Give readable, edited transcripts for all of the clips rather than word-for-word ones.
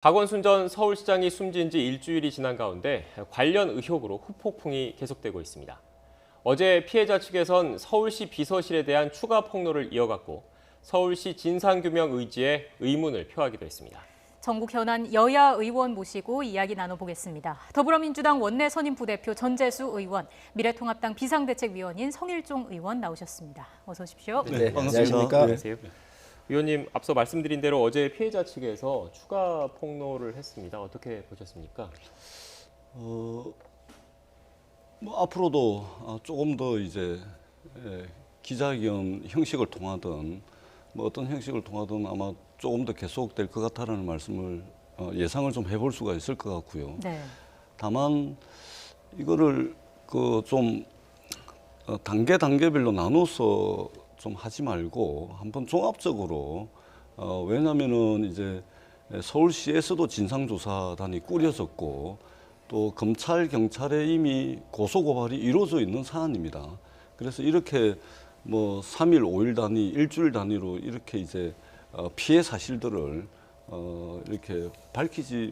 박원순 전 서울시장이 숨진 지 일주일이 지난 가운데 관련 의혹으로 후폭풍이 계속되고 있습니다. 어제 피해자 측에선 서울시 비서실에 대한 추가 폭로를 이어갔고 서울시 진상규명 의지에 의문을 표하기도 했습니다. 전국 현안 여야 의원 모시고 이야기 나눠보겠습니다. 더불어민주당 원내 선임 부대표 전재수 의원, 미래통합당 비상대책위원인 성일종 의원 나오셨습니다. 어서 오십시오. 네, 안녕하십니까. 안녕하세요. 의원님, 앞서 말씀드린 대로 어제 피해자 측에서 추가 폭로를 했습니다. 어떻게 보셨습니까? 뭐 앞으로도 조금 더 이제 기자회견 형식을 통하든 뭐 어떤 형식을 통하든 아마 조금 더 계속될 것 같다라는 말씀을 예상을 좀 해볼 수가 있을 것 같고요. 네. 다만 이거를 좀 단계별로 나눠서 좀 하지 말고 한번 종합적으로 왜냐하면은 이제 서울시에서도 진상조사단이 꾸려졌고 또 검찰 경찰에 이미 고소고발이 이루어져 있는 사안입니다. 그래서 이렇게 뭐 3일, 5일 단위, 일주일 단위로 이렇게 이제 피해 사실들을 이렇게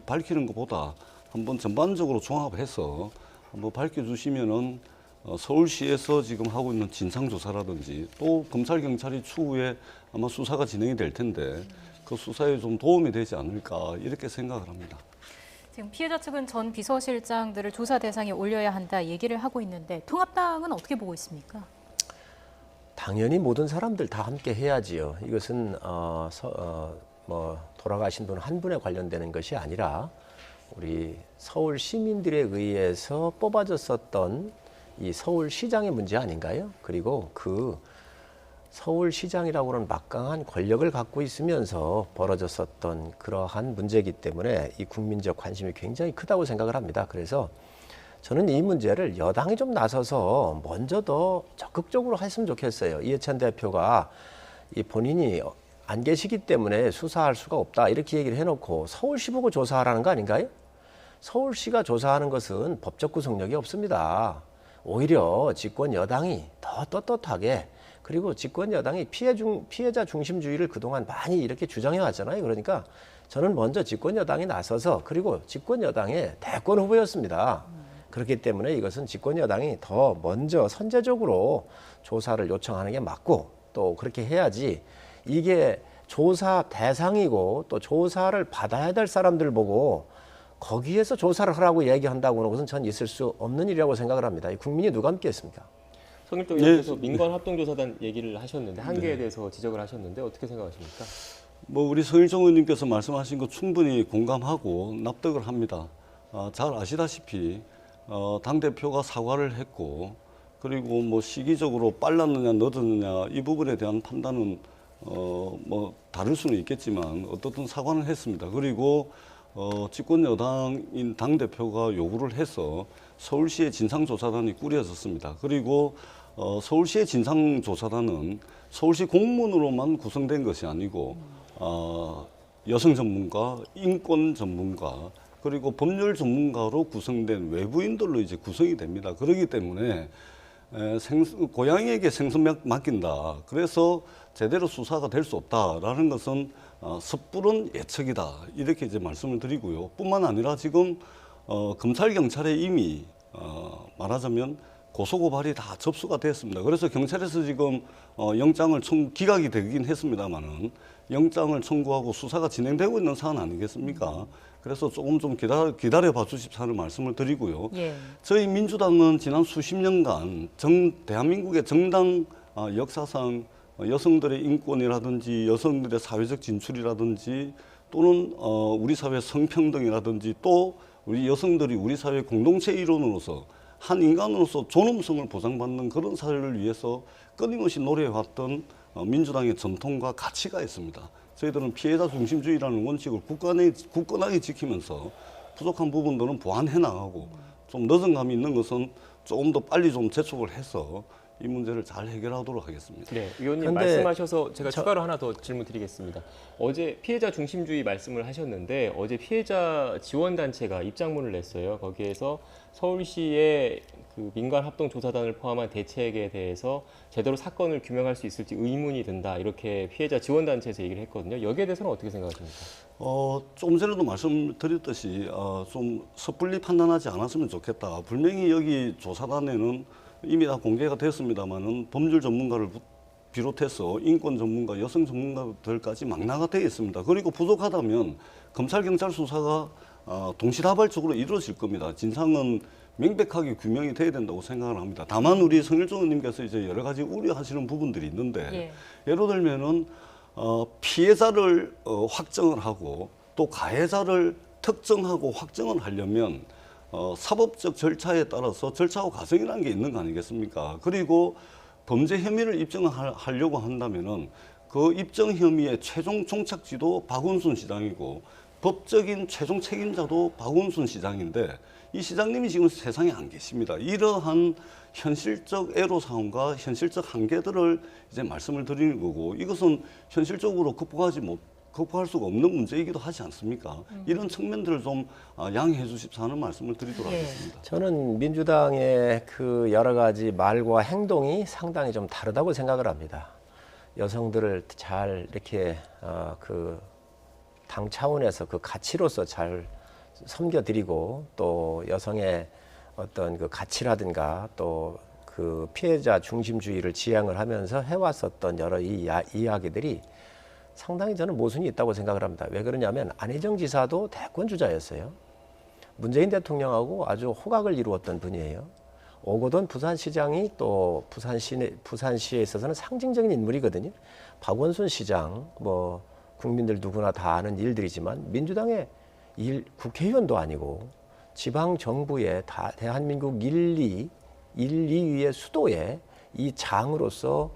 밝히는 것보다 한번 전반적으로 종합해서 한번 밝혀주시면은 서울시에서 지금 하고 있는 진상조사라든지 또 검찰 경찰이 추후에 아마 수사가 진행이 될 텐데 그 수사에 좀 도움이 되지 않을까 이렇게 생각을 합니다. 지금 피해자 측은 전 비서실장들을 조사 대상에 올려야 한다 얘기를 하고 있는데 통합당은 어떻게 보고 있습니까? 당연히 모든 사람들 다 함께 해야지요. 이것은 뭐 돌아가신 분 한 분에 관련되는 것이 아니라 우리 서울 시민들에 의해서 뽑아졌었던 이 서울시장의 문제 아닌가요? 그리고 그 서울시장이라고 하는 막강한 권력을 갖고 있으면서 벌어졌었던 그러한 문제이기 때문에 이 국민적 관심이 굉장히 크다고 생각을 합니다. 그래서 저는 이 문제를 여당이 좀 나서서 먼저 더 적극적으로 했으면 좋겠어요. 이해찬 대표가 이 본인이 안 계시기 때문에 수사할 수가 없다 이렇게 얘기를 해놓고 서울시 보고 조사하라는 거 아닌가요? 서울시가 조사하는 것은 법적 구속력이 없습니다. 오히려 집권 여당이 더 떳떳하게 그리고 집권 여당이 피해자 중심주의를 그동안 많이 이렇게 주장해 왔잖아요. 그러니까 저는 먼저 집권 여당이 나서서 그리고 집권 여당의 대권 후보였습니다. 그렇기 때문에 이것은 집권 여당이 더 먼저 선제적으로 조사를 요청하는 게 맞고 또 그렇게 해야지 이게 조사 대상이고 또 조사를 받아야 될 사람들 보고 거기에서 조사를 하라고 얘기한다고 하는 것은 전 있을 수 없는 일이라고 생각을 합니다. 국민이 누가 함께 했습니까? 성일종 의원께서 민관합동조사단 얘기를 하셨는데 한계에 대해서 지적을 하셨는데 어떻게 생각하십니까? 뭐 우리 성일종 의원님께서 말씀하신 거 충분히 공감하고 납득을 합니다. 잘 아시다시피 당대표가 사과를 했고 그리고 뭐 시기적으로 빨랐느냐 늦었느냐 이 부분에 대한 판단은 뭐 다를 수는 있겠지만 어떻든 사과는 했습니다. 그리고 집권 여당인 당대표가 요구를 해서 서울시의 진상조사단이 꾸려졌습니다. 그리고 서울시의 진상조사단은 서울시 공무원으로만 구성된 것이 아니고 여성 전문가, 인권 전문가, 그리고 법률 전문가로 구성된 외부인들로 이제 구성이 됩니다. 그렇기 때문에 고양이에게 생선 맡긴다. 그래서 제대로 수사가 될 수 없다라는 것은 섣부른 예측이다. 이렇게 이제 말씀을 드리고요. 뿐만 아니라 지금 검찰 경찰에 이미 말하자면 고소고발이 다 접수가 됐습니다. 그래서 경찰에서 지금 영장을 기각이 되긴 했습니다만은 영장을 청구하고 수사가 진행되고 있는 사안 아니겠습니까? 그래서 조금 좀 기다려봐 주십사는 말씀을 드리고요. 예. 저희 민주당은 지난 수십 년간 대한민국의 정당 역사상 여성들의 인권이라든지 여성들의 사회적 진출이라든지 또는 우리 사회 성평등이라든지 또 우리 여성들이 우리 사회 공동체 일원으로서 한 인간으로서 존엄성을 보장받는 그런 사회를 위해서 끊임없이 노래해왔던 민주당의 전통과 가치가 있습니다. 저희들은 피해자 중심주의라는 원칙을 굳건하게 지키면서 부족한 부분들은 보완해 나가고 좀 늦은 감이 있는 것은 조금 더 빨리 좀 재촉을 해서 이 문제를 잘 해결하도록 하겠습니다. 네, 의원님 근데 말씀하셔서 제가 추가로 하나 더 질문 드리겠습니다. 어제 피해자 중심주의 말씀을 하셨는데 어제 피해자 지원단체가 입장문을 냈어요. 거기에서 서울시의 그 민간합동조사단을 포함한 대책에 대해서 제대로 사건을 규명할 수 있을지 의문이 든다. 이렇게 피해자 지원단체에서 얘기를 했거든요. 여기에 대해서는 어떻게 생각하십니까? 조금 전에도 말씀드렸듯이 좀 섣불리 판단하지 않았으면 좋겠다. 분명히 여기 조사단에는 이미 다 공개가 됐습니다만은 법률 전문가를 비롯해서 인권 전문가, 여성 전문가들까지 망라가 되어 있습니다. 그리고 부족하다면 검찰, 경찰 수사가 동시다발적으로 이루어질 겁니다. 진상은 명백하게 규명이 돼야 된다고 생각을 합니다. 다만 우리 성일종 의원님께서 이제 여러 가지 우려하시는 부분들이 있는데 예를 들면은 피해자를 확정을 하고 또 가해자를 특정하고 확정을 하려면 사법적 절차에 따라서 절차와 과정이라는 게 있는 거 아니겠습니까? 그리고 범죄 혐의를 입증하려고 한다면은 그 입증 혐의의 최종 종착지도 박원순 시장이고 법적인 최종 책임자도 박원순 시장인데 이 시장님이 지금 세상에 안 계십니다. 이러한 현실적 애로사항과 현실적 한계들을 이제 말씀을 드리는 거고 이것은 현실적으로 극복할 수가 없는 문제이기도 하지 않습니까? 이런 측면들을 좀 양해해 주십사 하는 말씀을 드리도록 하겠습니다. 저는 민주당의 그 여러 가지 말과 행동이 상당히 좀 다르다고 생각을 합니다. 여성들을 잘 이렇게 그 당 차원에서 그 가치로서 잘 섬겨드리고 또 여성의 어떤 그 가치라든가 또 그 피해자 중심주의를 지향을 하면서 해왔었던 여러 이야기들이 상당히 저는 모순이 있다고 생각을 합니다. 왜 그러냐면 안희정 지사도 대권 주자였어요. 문재인 대통령하고 아주 호각을 이루었던 분이에요. 오거돈 부산시장이 또 부산시에 있어서는 상징적인 인물이거든요. 박원순 시장 뭐 국민들 누구나 다 아는 일들이지만 민주당의 국회의원도 아니고 지방 정부의 대한민국 1, 2위의 수도의 이 장으로서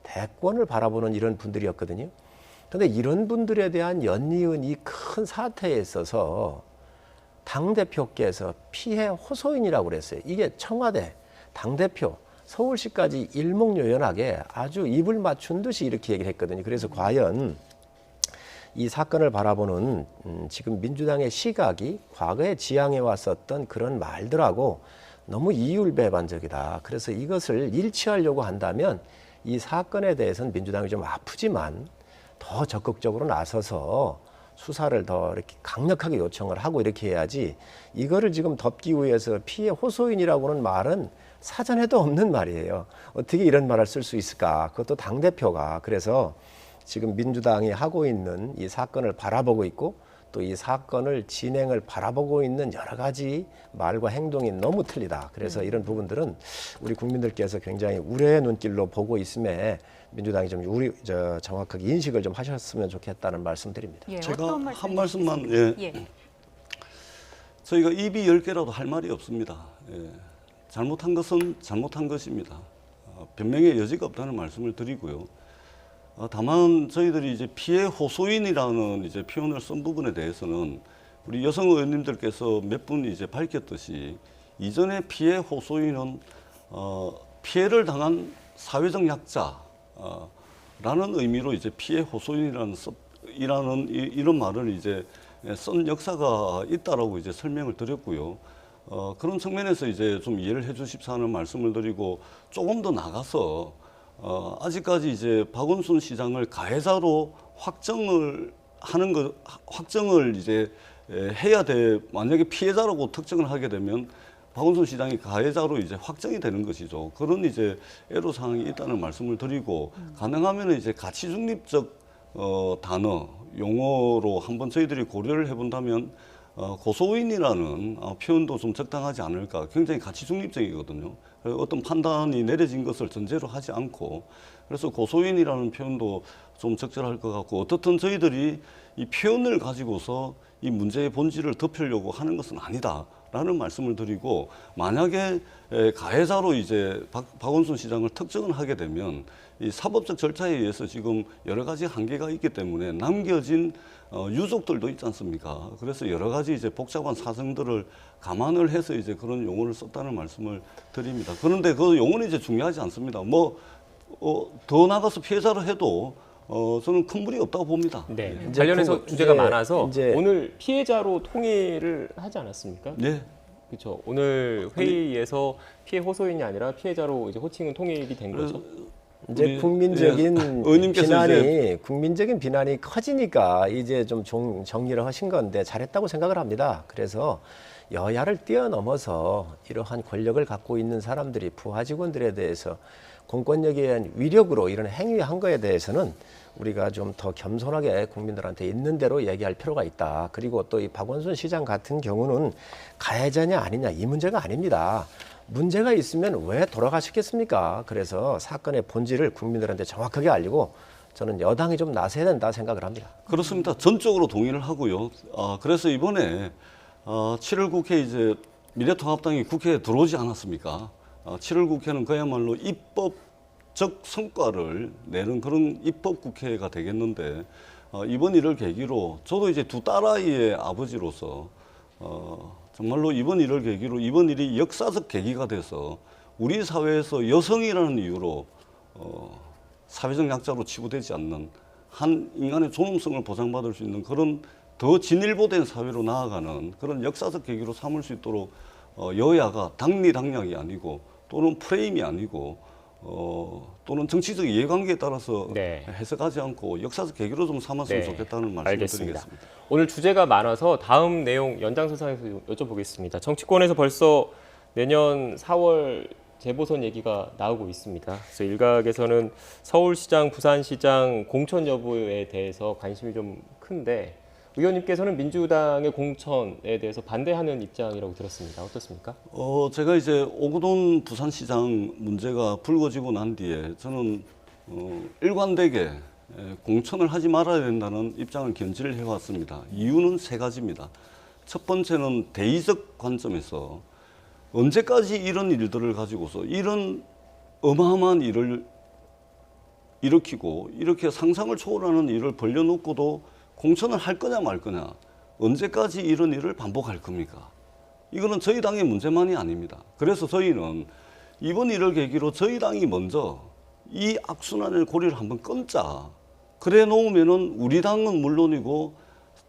대권을 바라보는 이런 분들이었거든요. 그런데 이런 분들에 대한 연이은 이 큰 사태에 있어서 당대표께서 피해 호소인이라고 그랬어요. 이게 청와대, 당대표, 서울시까지 일목요연하게 아주 입을 맞춘 듯이 이렇게 얘기를 했거든요. 그래서 과연 이 사건을 바라보는 지금 민주당의 시각이 과거에 지향해 왔었던 그런 말들하고 너무 이율배반적이다. 그래서 이것을 일치하려고 한다면 이 사건에 대해서는 민주당이 좀 아프지만 더 적극적으로 나서서 수사를 더 이렇게 강력하게 요청을 하고 이렇게 해야지 이거를 지금 덮기 위해서 피해 호소인이라고는 말은 사전에도 없는 말이에요. 어떻게 이런 말을 쓸 수 있을까? 그것도 당대표가. 그래서 지금 민주당이 하고 있는 이 사건을 바라보고 있고 또 이 사건을 진행을 바라보고 있는 여러 가지 말과 행동이 너무 틀리다. 그래서 이런 부분들은 우리 국민들께서 굉장히 우려의 눈길로 보고 있음에 민주당이 좀 정확하게 인식을 좀 하셨으면 좋겠다는 말씀드립니다. 예, 제가 한 말씀만 저희가 입이 10개라도 할 말이 없습니다. 잘못한 것은 잘못한 것입니다. 변명의 여지가 없다는 말씀을 드리고요. 다만 저희들이 이제 피해 호소인이라는 이제 표현을 쓴 부분에 대해서는 우리 여성 의원님들께서 몇 분이 이제 밝혔듯이 이전에 피해 호소인은 피해를 당한 사회적 약자라는 의미로 이제 피해 호소인이라는 이런 말을 이제 쓴 역사가 있다라고 이제 설명을 드렸고요. 그런 측면에서 이제 좀 이해를 해주십사 하는 말씀을 드리고 조금 더 나가서 아직까지 이제 박원순 시장을 가해자로 확정을 이제 해야 돼. 만약에 피해자라고 특정을 하게 되면 박원순 시장이 가해자로 이제 확정이 되는 것이죠. 그런 이제 애로사항이 있다는 말씀을 드리고 가능하면 이제 가치 중립적 단어, 용어로 한번 저희들이 고려를 해본다면 고소인이라는 표현도 좀 적당하지 않을까. 굉장히 가치 중립적이거든요. 어떤 판단이 내려진 것을 전제로 하지 않고 그래서 고소인이라는 표현도 좀 적절할 것 같고 어떻든 저희들이 이 표현을 가지고서 이 문제의 본질을 덮으려고 하는 것은 아니다. 라는 말씀을 드리고, 만약에 가해자로 이제 박원순 시장을 특정을 하게 되면 이 사법적 절차에 의해서 지금 여러 가지 한계가 있기 때문에 남겨진 유족들도 있지 않습니까? 그래서 여러 가지 이제 복잡한 사정들을 감안을 해서 이제 그런 용어를 썼다는 말씀을 드립니다. 그런데 그 용어는 이제 중요하지 않습니다. 더 나가서 피해자로 해도 저는 큰 무리 없다고 봅니다. 네. 이제 관련해서 주제가 많아서 이제 오늘 피해자로 통일을 하지 않았습니까? 네. 그렇죠. 오늘 회의에서 피해 호소인이 아니라 피해자로 이제 호칭은 통일이 된 거죠. 이제 우리, 국민적인 의원님께서 비난이 국민적인 비난이 커지니까 이제 좀 정리를 하신 건데 잘했다고 생각을 합니다. 그래서 여야를 뛰어넘어서 이러한 권력을 갖고 있는 사람들이 부하 직원들에 대해서 공권력에 의한 위력으로 이런 행위한 거에 대해서는 우리가 좀 더 겸손하게 국민들한테 있는 대로 얘기할 필요가 있다. 그리고 또 이 박원순 시장 같은 경우는 가해자냐 아니냐 이 문제가 아닙니다. 문제가 있으면 왜 돌아가셨겠습니까? 그래서 사건의 본질을 국민들한테 정확하게 알리고 저는 여당이 좀 나서야 된다 생각을 합니다. 그렇습니다. 전적으로 동의를 하고요. 그래서 이번에 7월 국회 이제 미래통합당이 국회에 들어오지 않았습니까? 7월 국회는 그야말로 입법적 성과를 내는 그런 입법 국회가 되겠는데, 이번 일을 계기로 저도 이제 두 딸아이의 아버지로서 정말로 이번 일을 계기로 이번 일이 역사적 계기가 돼서 우리 사회에서 여성이라는 이유로 사회적 약자로 치부되지 않는 한 인간의 존엄성을 보장받을 수 있는 그런 더 진일보된 사회로 나아가는 그런 역사적 계기로 삼을 수 있도록 여야가 당리당략이 아니고 또는 프레임이 아니고 또는 정치적 이해관계에 따라서 네. 해석하지 않고 역사적 계기로 좀 삼았으면 네, 좋겠다는 말씀을 알겠습니다. 드리겠습니다. 오늘 주제가 많아서 다음 내용 연장선상에서 여쭤보겠습니다. 정치권에서 벌써 내년 4월 재보선 얘기가 나오고 있습니다. 그래서 일각에서는 서울시장, 부산시장 공천 여부에 대해서 관심이 좀 큰데 의원님께서는 민주당의 공천에 대해서 반대하는 입장이라고 들었습니다. 어떻습니까? 제가 이제 오거돈 부산시장 문제가 불거지고 난 뒤에 저는 일관되게 공천을 하지 말아야 된다는 입장을 견지를 해왔습니다. 이유는 세 가지입니다. 첫 번째는 대의적 관점에서 언제까지 이런 일들을 가지고서 이런 어마어마한 일을 일으키고 이렇게 상상을 초월하는 일을 벌려놓고도 공천을 할 거냐 말 거냐, 언제까지 이런 일을 반복할 겁니까? 이거는 저희 당의 문제만이 아닙니다. 그래서 저희는 이번 일을 계기로 저희 당이 먼저 이 악순환의 고리를 한번 끊자. 그래 놓으면은 우리 당은 물론이고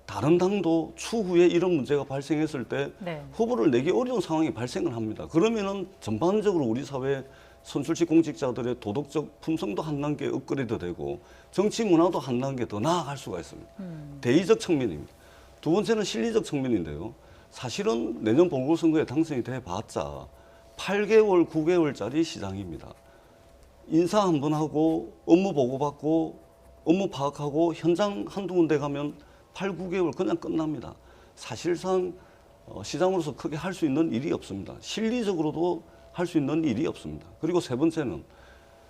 다른 당도 추후에 이런 문제가 발생했을 때 네. 후보를 내기 어려운 상황이 발생을 합니다. 그러면은 전반적으로 우리 사회 선출직 공직자들의 도덕적 품성도 한 단계 업그레이드 되고 정치 문화도 한 단계 더 나아갈 수가 있습니다. 대의적 측면입니다. 두 번째는 실리적 측면인데요. 사실은 내년 보궐선거에 당선이 돼봤자 8개월, 9개월짜리 시장입니다. 인사 한 번 하고 업무 보고받고 업무 파악하고 현장 한두 군데 가면 8, 9개월 그냥 끝납니다. 사실상 시장으로서 크게 할 수 있는 일이 없습니다. 실리적으로도 할 수 있는 일이 없습니다. 그리고 세 번째는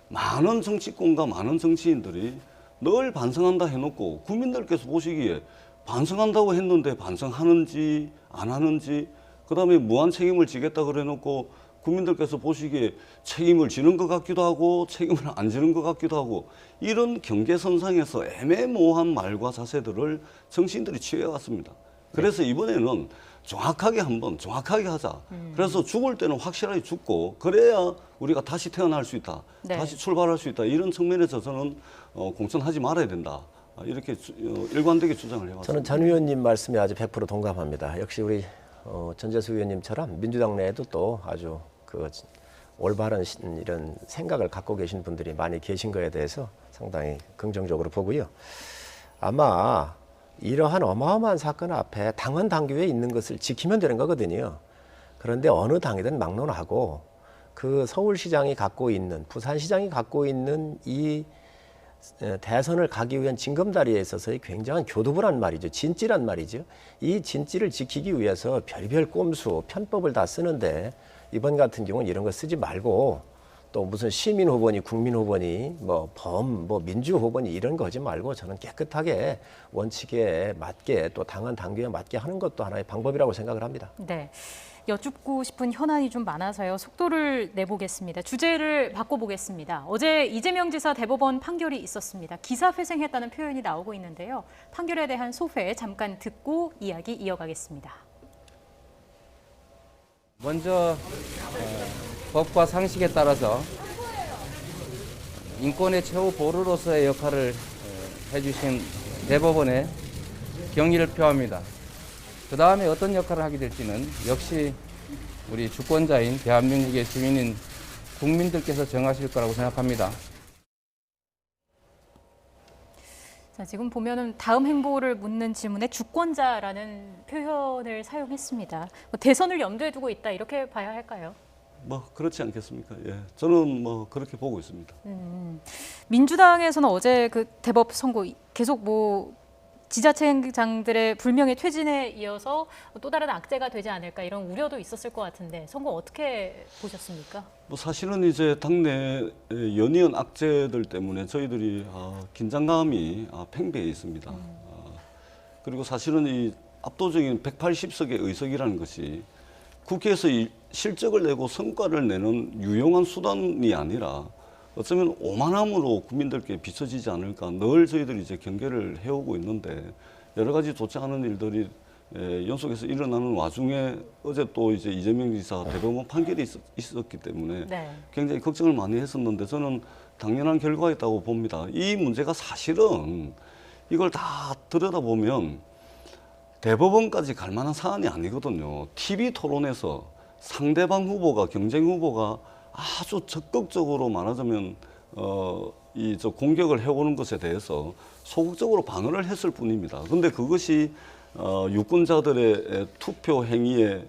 많은 정치권과 많은 정치인들이 늘 반성한다 해놓고 국민들께서 보시기에 반성한다고 했는데 반성하는지 안 하는지, 그다음에 무한 책임을 지겠다 그래놓고 국민들께서 보시기에 책임을 지는 것 같기도 하고 책임을 안 지는 것 같기도 하고, 이런 경계선상에서 애매모호한 말과 자세들을 정치인들이 취해왔습니다. 그래서 이번에는 정확하게 한번 정확하게 하자. 그래서 죽을 때는 확실하게 죽고 그래야 우리가 다시 태어날 수 있다. 네. 다시 출발할 수 있다. 이런 측면에서 저는 공천하지 말아야 된다. 이렇게 일관되게 주장을 해왔습니다. 저는 전 의원님 말씀에 아주 100% 동감합니다. 역시 우리 전재수 의원님처럼 민주당 내에도 또 아주 그 올바른 이런 생각을 갖고 계신 분들이 많이 계신 거에 대해서 상당히 긍정적으로 보고요. 아마 이러한 어마어마한 사건 앞에 당헌 당규에 있는 것을 지키면 되는 거거든요. 그런데 어느 당이든 막론하고 그 서울시장이 갖고 있는, 부산시장이 갖고 있는 이 대선을 가기 위한 징검다리에 있어서의 굉장한 교두보란 말이죠. 진지란 말이죠. 이 진지를 지키기 위해서 별별 꼼수, 편법을 다 쓰는데 이번 같은 경우는 이런 거 쓰지 말고 또 무슨 시민 후보니 국민 후보니 뭐 민주 후보니 이런 거 하지 말고 저는 깨끗하게 원칙에 맞게 또 당헌 당규에 맞게 하는 것도 하나의 방법이라고 생각을 합니다. 네. 여쭙고 싶은 현안이 좀 많아서요. 속도를 내보겠습니다. 주제를 바꿔보겠습니다. 어제 이재명 지사 대법원 판결이 있었습니다. 기사회생했다는 표현이 나오고 있는데요. 판결에 대한 소회 잠깐 듣고 이야기 이어가겠습니다. 먼저 법과 상식에 따라서 인권의 최후 보루로서의 역할을 해주신 대법원에 경의를 표합니다. 그 다음에 어떤 역할을 하게 될지는 역시 우리 주권자인 대한민국의 주민인 국민들께서 정하실 거라고 생각합니다. 자, 지금 보면은 다음 행보를 묻는 질문에 주권자라는 표현을 사용했습니다. 뭐 대선을 염두에 두고 있다 이렇게 봐야 할까요? 뭐 그렇지 않겠습니까? 예, 저는 뭐 그렇게 보고 있습니다. 민주당에서는 어제 그 대법 선고 계속 뭐 지자체장들의 불명예 퇴진에 이어서 또 다른 악재가 되지 않을까 이런 우려도 있었을 것 같은데 선거 어떻게 보셨습니까? 뭐 사실은 이제 당내 연이은 악재들 때문에 저희들이 긴장감이 팽배해 있습니다. 그리고 사실은 이 압도적인 180석의 의석이라는 것이 국회에서 실적을 내고 성과를 내는 유용한 수단이 아니라 어쩌면 오만함으로 국민들께 비춰지지 않을까 늘 저희들이 이제 경계를 해오고 있는데 여러 가지 좋지 않은 일들이 연속해서 일어나는 와중에 어제 또 이제 이재명 지사 대법원 판결이 있었기 때문에 네. 굉장히 걱정을 많이 했었는데 저는 당연한 결과였다고 봅니다. 이 문제가 사실은 이걸 다 들여다보면 대법원까지 갈 만한 사안이 아니거든요. TV 토론에서 상대방 후보가 경쟁 후보가 아주 적극적으로 말하자면 공격을 해오는 것에 대해서 소극적으로 방어를 했을 뿐입니다. 그런데 그것이 유권자들의 투표 행위에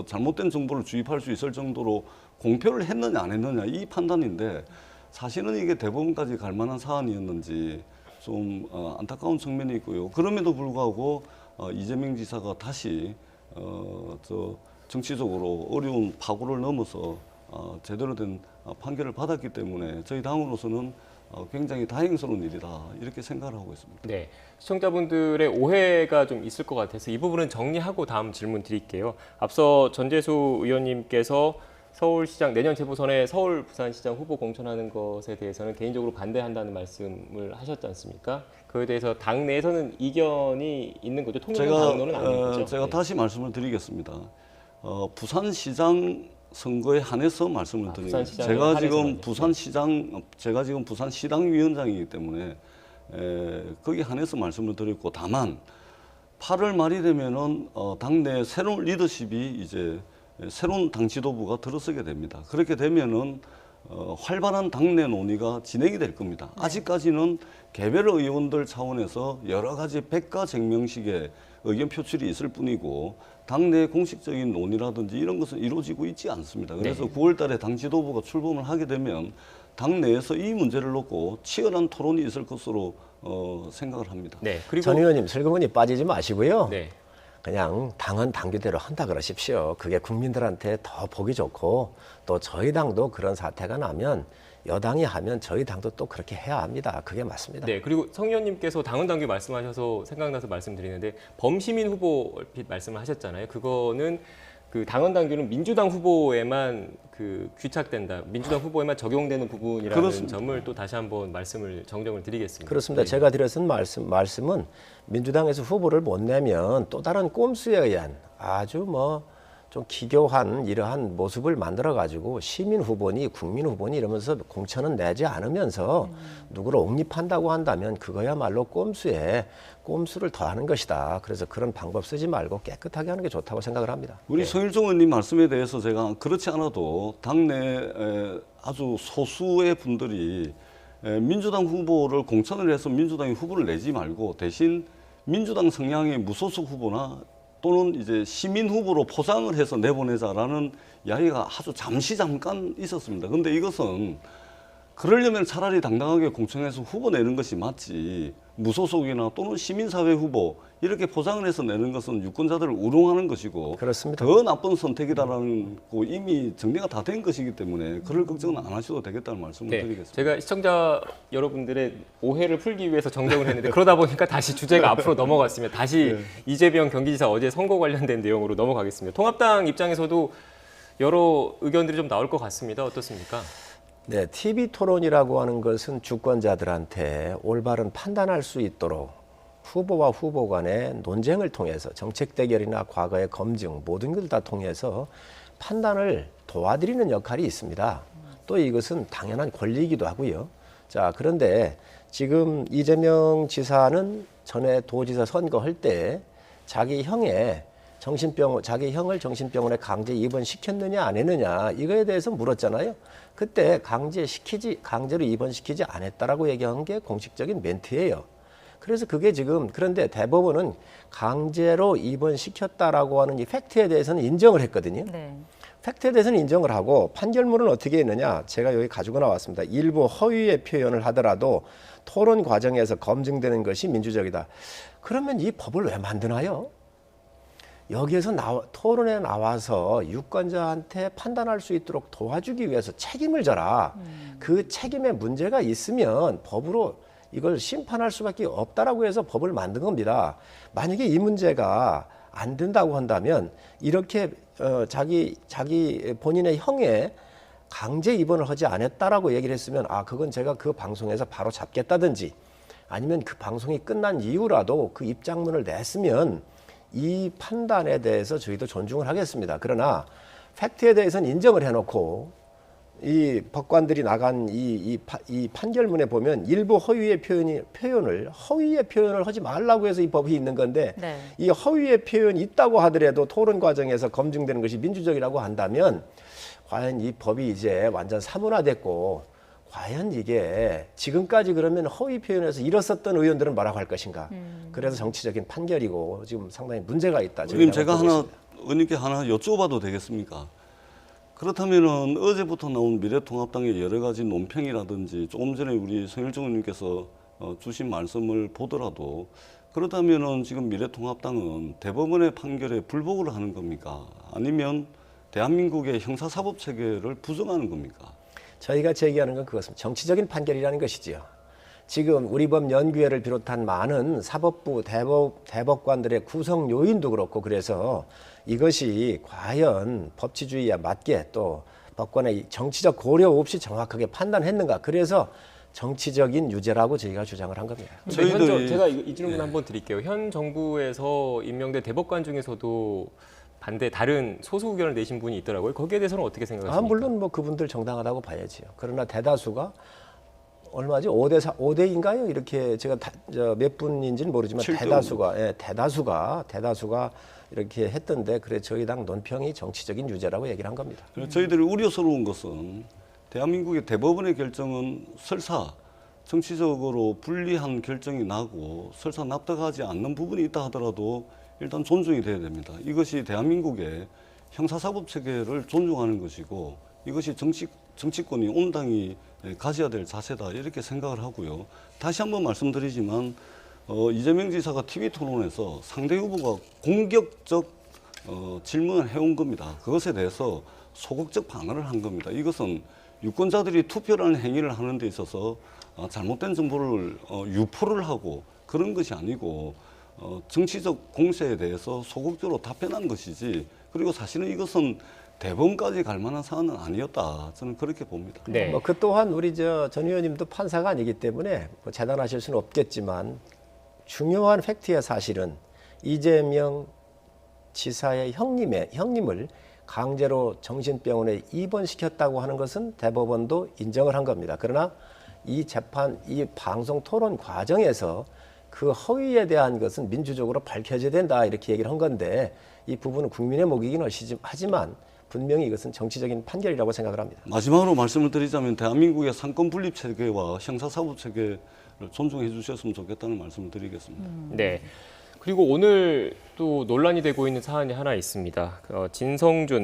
잘못된 정보를 주입할 수 있을 정도로 공표를 했느냐 안 했느냐 이 판단인데 사실은 이게 대법원까지 갈 만한 사안이었는지 좀 안타까운 측면이 있고요. 그럼에도 불구하고 이재명 지사가 다시 정치적으로 어려운 파고를 넘어서 제대로 된 판결을 받았기 때문에 저희 당으로서는 굉장히 다행스러운 일이다 이렇게 생각을 하고 있습니다. 네, 시청자분들의 오해가 좀 있을 것 같아서 이 부분은 정리하고 다음 질문 드릴게요. 앞서 전재수 의원님께서 서울시장 내년 재보선에 서울 부산시장 후보 공천하는 것에 대해서는 개인적으로 반대한다는 말씀을 하셨지 않습니까? 그에 대해서 당 내에서는 이견이 있는 거죠? 통일된 당론은 아닌 거죠? 제가 네. 다시 말씀을 드리겠습니다. 부산시장 선거에 한해서 말씀을 드립니다. 부산시장에 제가 지금 한해서만요. 제가 지금 부산시당위원장이기 때문에 거기에 한해서 말씀을 드렸고 다만 8월 말이 되면은 당내 새로운 리더십이 이제 새로운 당 지도부가 들어서게 됩니다. 그렇게 되면은 활발한 당내 논의가 진행이 될 겁니다. 아직까지는 개별 의원들 차원에서 여러 가지 백가쟁명식의 의견 표출이 있을 뿐이고 당내 공식적인 논의라든지 이런 것은 이루어지고 있지 않습니다. 그래서 네. 9월 달에 당 지도부가 출범을 하게 되면 당 내에서 이 문제를 놓고 치열한 토론이 있을 것으로 생각을 합니다. 네, 그리고 전 의원님 슬그머니 빠지지 마시고요. 네. 그냥 당은 당규대로 한다 그러십시오. 그게 국민들한테 더 보기 좋고 또 저희 당도 그런 사태가 나면 여당이 하면 저희 당도 또 그렇게 해야 합니다. 그게 맞습니다. 네, 그리고 성 의원님께서 당헌 당규 말씀하셔서 생각나서 말씀드리는데 범시민 후보 얼핏 말씀을 하셨잖아요. 그거는 그 당헌 당규는 민주당 후보에만 그 귀착된다, 민주당 후보에만 적용되는 부분이라는 그렇습니다. 점을 또 다시 한번 정정을 드리겠습니다. 그렇습니다. 네. 제가 드렸은 말씀은 민주당에서 후보를 못 내면 또 다른 꼼수에 의한 아주 좀 기교한 이러한 모습을 만들어 가지고 시민 후보니 국민 후보니 이러면서 공천은 내지 않으면서 누구를 옹립한다고 한다면 그거야말로 꼼수를 더하는 것이다. 그래서 그런 방법 쓰지 말고 깨끗하게 하는 게 좋다고 생각을 합니다. 우리 성일종 의원님 말씀에 대해서 제가 그렇지 않아도 당내 아주 소수의 분들이 민주당 후보를 공천을 해서 민주당이 후보를 내지 말고 대신 민주당 성향의 무소속 후보나 또는 이제 시민 후보로 포장을 해서 내보내자라는 이야기가 아주 잠깐 있었습니다. 그런데 이것은 그러려면 차라리 당당하게 공천해서 후보 내는 것이 맞지 무소속이나 또는 시민사회 후보 이렇게 포장을 해서 내는 것은 유권자들을 우롱하는 것이고 그렇습니다. 더 나쁜 선택이다라는 거 이미 정리가 다 된 것이기 때문에 그럴 걱정은 안 하셔도 되겠다는 말씀을 네, 드리겠습니다. 제가 시청자 여러분들의 오해를 풀기 위해서 정정을 했는데 그러다 보니까 다시 주제가 앞으로 넘어갔습니다. 다시 이재명 경기지사 어제 선거 관련된 내용으로 넘어가겠습니다. 통합당 입장에서도 여러 의견들이 좀 나올 것 같습니다. 어떻습니까? 네, TV 토론이라고 하는 것은 주권자들한테 올바른 판단할 수 있도록 후보와 후보 간의 논쟁을 통해서 정책 대결이나 과거의 검증 모든 걸 다 통해서 판단을 도와드리는 역할이 있습니다. 또 이것은 당연한 권리이기도 하고요. 자, 그런데 지금 이재명 지사는 전에 도지사 선거할 때 자기 형을 정신병원에 강제 입원시켰느냐 안 했느냐 이거에 대해서 물었잖아요. 그때 강제로 입원시키지 않았다라고 얘기한 게 공식적인 멘트예요. 그래서 그게 지금 그런데 대법원은 강제로 입원시켰다라고 하는 이 팩트에 대해서는 인정을 했거든요. 네. 팩트에 대해서는 인정을 하고 판결문은 어떻게 했느냐 제가 여기 가지고 나왔습니다. 일부 허위의 표현을 하더라도 토론 과정에서 검증되는 것이 민주적이다. 그러면 이 법을 왜 만드나요? 여기에서 토론에 나와서 유권자한테 판단할 수 있도록 도와주기 위해서 책임을 져라. 그 책임에 문제가 있으면 법으로 이걸 심판할 수밖에 없다라고 해서 법을 만든 겁니다. 만약에 이 문제가 안 된다고 한다면 이렇게 자기 본인의 형에 강제 입원을 하지 않았다라고 얘기를 했으면 그건 제가 그 방송에서 바로 잡겠다든지 아니면 그 방송이 끝난 이후라도 그 입장문을 냈으면 이 판단에 대해서 저희도 존중을 하겠습니다. 그러나 팩트에 대해서는 인정을 해놓고 이 법관들이 나간 이 판결문에 보면 일부 허위의 표현을 하지 말라고 해서 이 법이 있는 건데 네. 이 허위의 표현이 있다고 하더라도 토론 과정에서 검증되는 것이 민주적이라고 한다면 과연 이 법이 이제 완전 사문화됐고 과연 이게 지금까지 그러면 허위 표현에서 일었었던 의원들은 뭐라고 할 것인가? 그래서 정치적인 판결이고 지금 상당히 문제가 있다. 의원님 제가 의원님께 하나 여쭤봐도 되겠습니까? 그렇다면은 어제부터 나온 미래통합당의 여러 가지 논평이라든지 조금 전에 우리 성일종 의원님께서 주신 말씀을 보더라도 그렇다면은 지금 미래통합당은 대법원의 판결에 불복을 하는 겁니까? 아니면 대한민국의 형사사법 체계를 부정하는 겁니까? 저희가 제기하는 건 그것입니다. 정치적인 판결이라는 것이지요. 지금 우리 법 연구회를 비롯한 많은 사법부 대법관들의 구성 요인도 그렇고 그래서 이것이 과연 법치주의에 맞게 또 법관의 정치적 고려 없이 정확하게 판단했는가. 그래서 정치적인 유죄라고 저희가 주장을 한 겁니다. 제가 이 질문 한번 드릴게요. 현 정부에서 임명된 대법관 중에서도 반대 다른 소수 의견을 내신 분이 있더라고요. 거기에 대해서는 어떻게 생각하십니까? 물론 뭐 그분들 정당하다고 봐야지요. 그러나 대다수가 얼마지? 5대인가요? 이렇게 제가 몇 분인지는 모르지만 7대 대다수가 이렇게 했던데 그래 저희 당 논평이 정치적인 유죄라고 얘기를 한 겁니다. 저희들이 우려스러운 것은 대한민국의 대법원의 결정은 설사 정치적으로 불리한 결정이 나고 설사 납득하지 않는 부분이 있다 하더라도 일단 존중이 돼야 됩니다. 이것이 대한민국의 형사사법 체계를 존중하는 것이고 이것이 정치권이 온당히 가져야 될 자세다 이렇게 생각을 하고요. 다시 한번 말씀드리지만 이재명 지사가 TV 토론에서 상대 후보가 공격적 질문을 해온 겁니다. 그것에 대해서 소극적 반응을 한 겁니다. 이것은 유권자들이 투표라는 행위를 하는 데 있어서 잘못된 정보를 유포를 하고 그런 것이 아니고 정치적 공세에 대해서 소극적으로 답변한 것이지 그리고 사실은 이것은 대법원까지 갈 만한 사안은 아니었다. 저는 그렇게 봅니다. 네. 그 또한 우리 전 의원님도 판사가 아니기 때문에 재단하실 수는 없겠지만 중요한 팩트의 사실은 이재명 지사의 형님을 강제로 정신병원에 입원시켰다고 하는 것은 대법원도 인정을 한 겁니다. 그러나 이 방송 토론 과정에서 그 허위에 대한 것은 민주적으로 밝혀져야 된다 이렇게 얘기를 한 건데 이 부분은 국민의 목이긴 하지만 분명히 이것은 정치적인 판결이라고 생각을 합니다. 마지막으로 말씀을 드리자면 대한민국의 상권 분립 체계와 형사사법 체계를 존중해 주셨으면 좋겠다는 말씀을 드리겠습니다. 네. 그리고 오늘 또 논란이 되고 있는 사안이 하나 있습니다.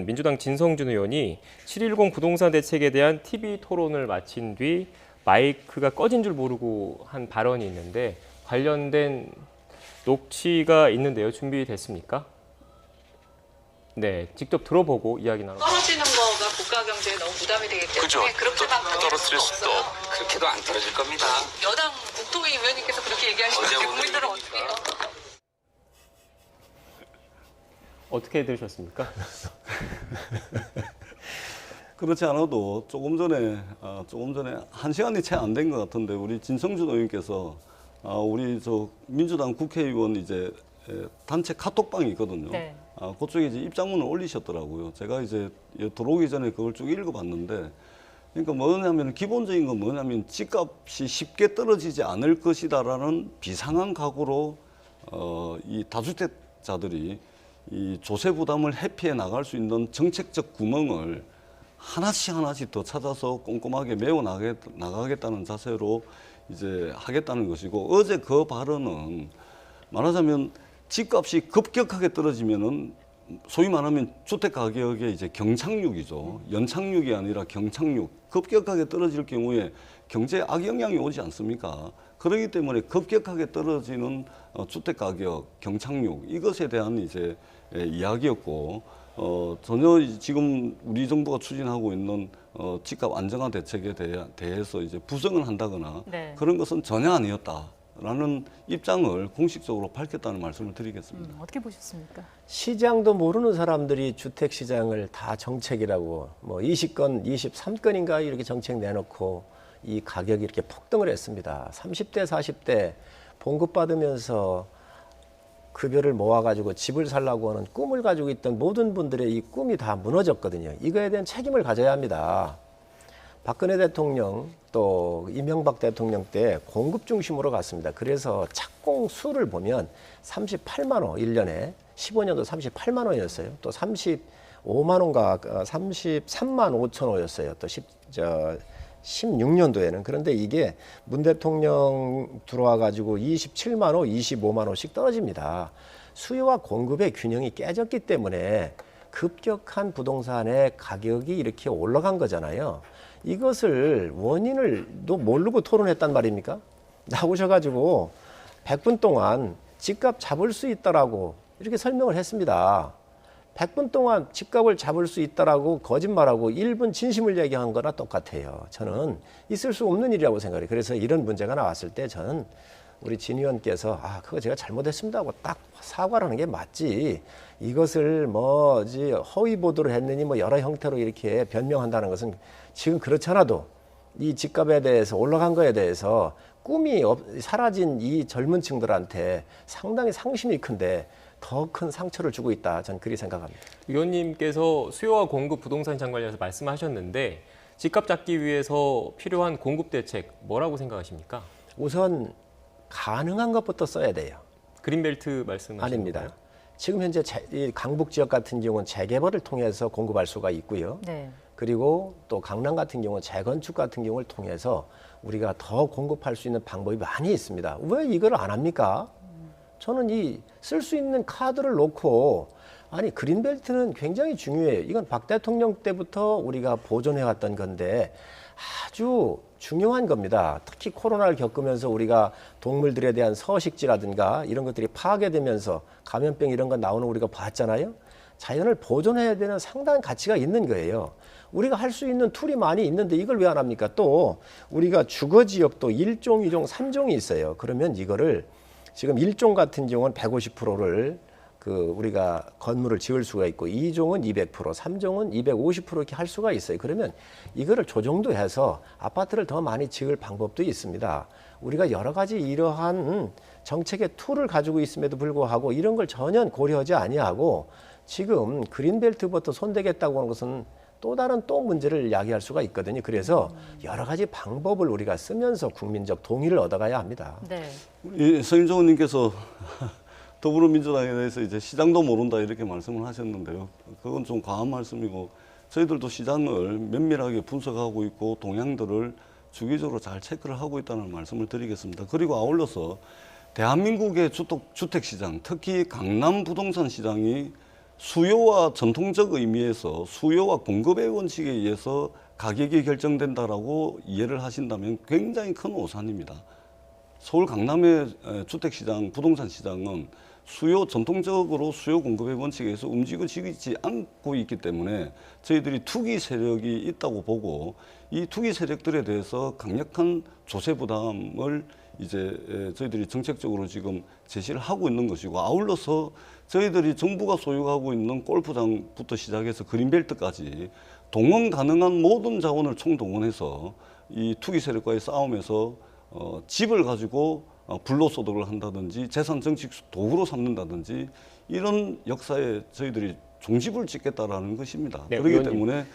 민주당 진성준 의원이 7.10 부동산 대책에 대한 TV 토론을 마친 뒤 마이크가 꺼진 줄 모르고 한 발언이 있는데 관련된 녹취가 있는데요. 준비됐습니까? 네, 직접 들어보고 이야기 나눠. 떨어지는 거가 국가 경제에 너무 부담이 되기 때문에 그렇게만 떨어뜨릴 수도 그렇게도 안 떨어질 겁니다. 여당 국토위 의원님께서 그렇게 얘기하시는데 국민들은 어떻게 해요? 어떻게 들으셨습니까? 그렇지 않아도 조금 전에 1시간이 채 안 된 것 같은데 우리 진성준 의원께서 우리 저 민주당 국회의원 이제 단체 카톡방이 있거든요. 네. 그쪽에 이제 입장문을 올리셨더라고요. 제가 이제 들어오기 전에 그걸 쭉 읽어봤는데, 그러니까 뭐냐면 기본적인 건 뭐냐면 집값이 쉽게 떨어지지 않을 것이다라는 비상한 각오로 이 다주택자들이 이 조세 부담을 회피해 나갈 수 있는 정책적 구멍을 하나씩 더 찾아서 꼼꼼하게 메워 나가겠다는 자세로 이제 하겠다는 것이고, 어제 그 발언은 말하자면 집값이 급격하게 떨어지면은 소위 말하면 주택 가격의 이제 경착륙이죠. 연착륙이 아니라 경착륙. 급격하게 떨어질 경우에 경제에 악영향이 오지 않습니까? 그렇기 때문에 급격하게 떨어지는 주택 가격 경착륙 이것에 대한 이제 이야기였고, 전혀 지금 우리 정부가 추진하고 있는 집값 안정화 대책에 대해서 이제 부정을 한다거나 네. 그런 것은 전혀 아니었다라는 입장을 공식적으로 밝혔다는 말씀을 드리겠습니다. 어떻게 보셨습니까? 시장도 모르는 사람들이 주택 시장을 다 정책이라고 뭐 20건, 23건인가 이렇게 정책 내놓고 이 가격이 이렇게 폭등을 했습니다. 30대, 40대 봉급받으면서 급여를 모아가지고 집을 살라고 하는 꿈을 가지고 있던 모든 분들의 이 꿈이 다 무너졌거든요. 이거에 대한 책임을 가져야 합니다. 박근혜 대통령 또 이명박 대통령 때 공급 중심으로 갔습니다. 그래서 착공 수를 보면 38만 원 1년에 15년도 38만 원이었어요. 또 35만 원과 33만 5천 원이었어요. 또 16년도에는. 그런데 이게 문 대통령 들어와 가지고 27만 원, 25만 원씩 떨어집니다. 수요와 공급의 균형이 깨졌기 때문에 급격한 부동산의 가격이 이렇게 올라간 거잖아요. 이것을 원인을 또 모르고 토론했단 말입니까? 나오셔가지고 100분 동안 집값 잡을 수 있다라고 이렇게 설명을 했습니다. 100분 동안 집값을 잡을 수 있다라고 거짓말하고 1분 진심을 얘기한 거나 똑같아요. 저는 있을 수 없는 일이라고 생각해요. 그래서 이런 문제가 나왔을 때 저는 우리 진 의원께서 그거 제가 잘못했습니다 하고 딱 사과를 하는 게 맞지. 이것을 허위 보도를 했느니 여러 형태로 이렇게 변명한다는 것은 지금 그렇잖아도 이 집값에 대해서 올라간 거에 대해서 꿈이 사라진 이 젊은 층들한테 상당히 상심이 큰데 더 큰 상처를 주고 있다. 저는 그렇게 생각합니다. 의원님께서 수요와 공급 부동산 시장 관련해서 말씀하셨는데 집값 잡기 위해서 필요한 공급 대책 뭐라고 생각하십니까? 우선 가능한 것부터 써야 돼요. 그린벨트 말씀하시는 아닙니다. 건가요? 지금 현재 이 강북 지역 같은 경우는 재개발을 통해서 공급할 수가 있고요. 네. 그리고 또 강남 같은 경우는 재건축 같은 경우를 통해서 우리가 더 공급할 수 있는 방법이 많이 있습니다. 왜 이걸 안 합니까? 저는 이 쓸 수 있는 카드를 놓고 그린벨트는 굉장히 중요해요. 이건 박 대통령 때부터 우리가 보존해왔던 건데 아주 중요한 겁니다. 특히 코로나를 겪으면서 우리가 동물들에 대한 서식지라든가 이런 것들이 파괴되면서 감염병 이런 거 나오는 우리가 봤잖아요. 자연을 보존해야 되는 상당한 가치가 있는 거예요. 우리가 할 수 있는 툴이 많이 있는데 이걸 왜 안 합니까? 또 우리가 주거지역도 1종, 2종, 3종이 있어요. 그러면 이거를 지금 1종 같은 경우는 150%를 우리가 건물을 지을 수가 있고 2종은 200%, 3종은 250% 이렇게 할 수가 있어요. 그러면 이거를 조정도 해서 아파트를 더 많이 지을 방법도 있습니다. 우리가 여러 가지 이러한 정책의 툴을 가지고 있음에도 불구하고 이런 걸 전혀 고려하지 아니하고 지금 그린벨트부터 손대겠다고 하는 것은 또 다른 문제를 야기할 수가 있거든요. 그래서 여러 가지 방법을 우리가 쓰면서 국민적 동의를 얻어가야 합니다. 네. 우리 서인정 의원님께서 더불어민주당에 대해서 이제 시장도 모른다 이렇게 말씀을 하셨는데요. 그건 좀 과한 말씀이고 저희들도 시장을 면밀하게 분석하고 있고 동향들을 주기적으로 잘 체크를 하고 있다는 말씀을 드리겠습니다. 그리고 아울러서 대한민국의 주택시장, 특히 강남 부동산 시장이 수요와 전통적 의미에서 수요와 공급의 원칙에 의해서 가격이 결정된다라고 이해를 하신다면 굉장히 큰 오산입니다. 서울 강남의 주택시장, 부동산 시장은 전통적으로 수요 공급의 원칙에서 움직이지 않고 있기 때문에 저희들이 투기 세력이 있다고 보고 이 투기 세력들에 대해서 강력한 조세 부담을 이제 저희들이 정책적으로 지금 제시를 하고 있는 것이고, 아울러서 저희들이 정부가 소유하고 있는 골프장부터 시작해서 그린벨트까지 동원 가능한 모든 자원을 총동원해서 이 투기 세력과의 싸움에서 집을 가지고 불로소득을 한다든지 재산 정치 도구로 삼는다든지 이런 역사에 저희들이 종집을 찍겠다라는 것입니다. 네, 그렇기 의원님, 때문에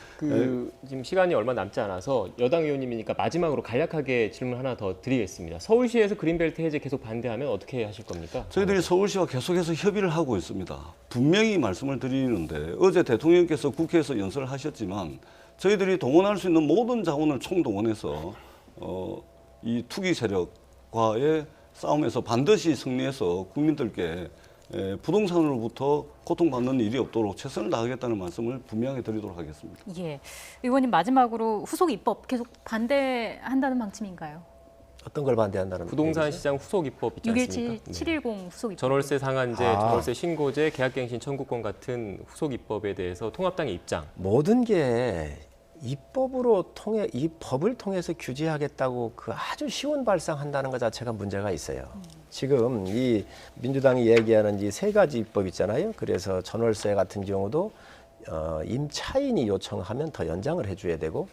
지금 시간이 얼마 남지 않아서 여당 의원님이니까 마지막으로 간략하게 질문 하나 더 드리겠습니다. 서울시에서 그린벨트 해제 계속 반대하면 어떻게 하실 겁니까? 저희들이 서울시와 계속해서 협의를 하고 있습니다. 분명히 말씀을 드리는데 어제 대통령께서 국회에서 연설을 하셨지만 저희들이 동원할 수 있는 모든 자원을 총동원해서 이 투기 세력과의 싸움에서 반드시 승리해서 국민들께 부동산으로부터 고통받는 일이 없도록 최선을 다하겠다는 말씀을 분명히 드리도록 하겠습니다. 예, 의원님 마지막으로 후속 입법 계속 반대한다는 방침인가요? 어떤 걸 반대한다는 부동산 얘기죠? 시장 후속 입법 있지 않습니까? 617, 710 후속 입법. 전월세 상한제, 아. 전월세 신고제, 계약갱신 청구권 같은 후속 입법에 대해서 통합당의 입장. 모든 게 입법으로 통해 이 법을 통해서 규제하겠다고 그 아주 쉬운 발상한다는 것 자체가 문제가 있어요. 지금 이 민주당이 얘기하는 이 세 가지 입법 있잖아요. 그래서 전월세 같은 경우도 임차인이 요청하면 더 연장을 해줘야 되고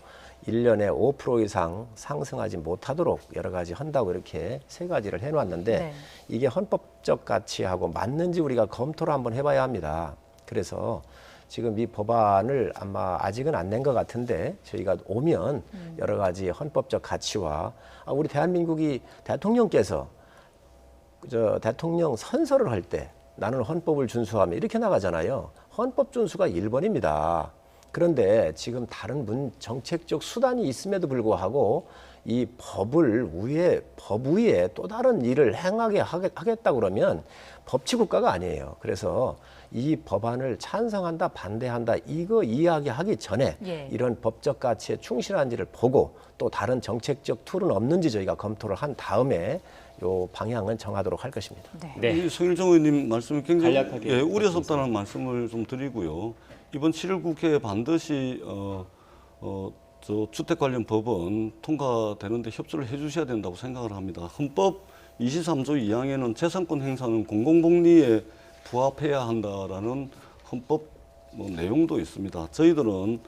1년에 5% 이상 상승하지 못하도록 여러 가지 한다고 이렇게 세 가지를 해놨는데 네. 이게 헌법적 가치하고 맞는지 우리가 검토를 한번 해봐야 합니다. 그래서 지금 이 법안을 아마 아직은 안 낸 것 같은데 저희가 오면 여러 가지 헌법적 가치와 우리 대한민국이 대통령께서 대통령 선서를 할 때 나는 헌법을 준수하며 이렇게 나가잖아요. 헌법 준수가 1번입니다. 그런데 지금 다른 정책적 수단이 있음에도 불구하고 이 법 위에 또 다른 일을 행하게 하겠다 그러면 법치국가가 아니에요. 그래서 이 법안을 찬성한다, 반대한다 이거 이야기하기 전에 예. 이런 법적 가치에 충실한지를 보고 또 다른 정책적 툴은 없는지 저희가 검토를 한 다음에 요 방향은 정하도록 할 것입니다. 네. 네. 이 성일정 의원님 말씀이 굉장히 간략하게 우려스럽다는 말씀을 좀 드리고요. 이번 7월 국회에 반드시 저 주택 관련 법은 통과되는데 협조를 해주셔야 된다고 생각을 합니다. 헌법 23조 2항에는 재산권 행사는 공공복리에 부합해야 한다라는 헌법 내용도 있습니다. 저희들은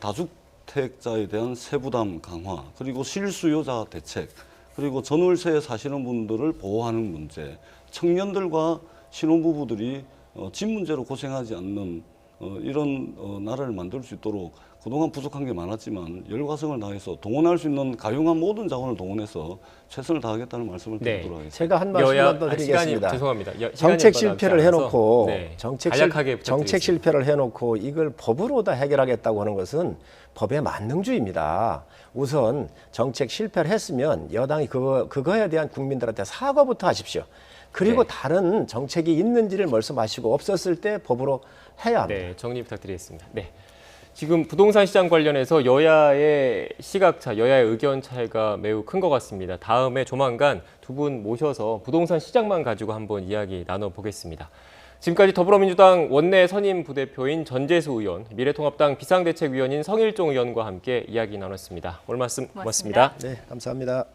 다주택자에 대한 세부담 강화, 그리고 실수요자 대책, 그리고 전월세에 사시는 분들을 보호하는 문제, 청년들과 신혼부부들이 집 문제로 고생하지 않는 이런 나라를 만들 수 있도록 그동안 부족한 게 많았지만 열과성을 다해서 동원할 수 있는 가용한 모든 자원을 동원해서 최선을 다하겠다는 말씀을 네. 드리도록 하겠습니다. 제가 한 말씀만 더 드리겠습니다. 죄송합니다. 정책 실패를 해놓고 네. 정책 간략하게 실패를 해놓고 이걸 법으로 다 해결하겠다고 하는 것은 법의 만능주의입니다. 우선 정책 실패를 했으면 여당이 그거에 대한 국민들한테 사과부터 하십시오. 그리고 네. 다른 정책이 있는지를 말씀하시고 없었을 때 법으로 해야 합니다. 네, 정리 부탁드리겠습니다. 네. 지금 부동산 시장 관련해서 여야의 시각차, 여야의 의견 차이가 매우 큰 것 같습니다. 다음에 조만간 두 분 모셔서 부동산 시장만 가지고 한번 이야기 나눠보겠습니다. 지금까지 더불어민주당 원내 선임 부대표인 전재수 의원, 미래통합당 비상대책위원인 성일종 의원과 함께 이야기 나눴습니다. 오늘 말씀 고맙습니다. 네, 감사합니다.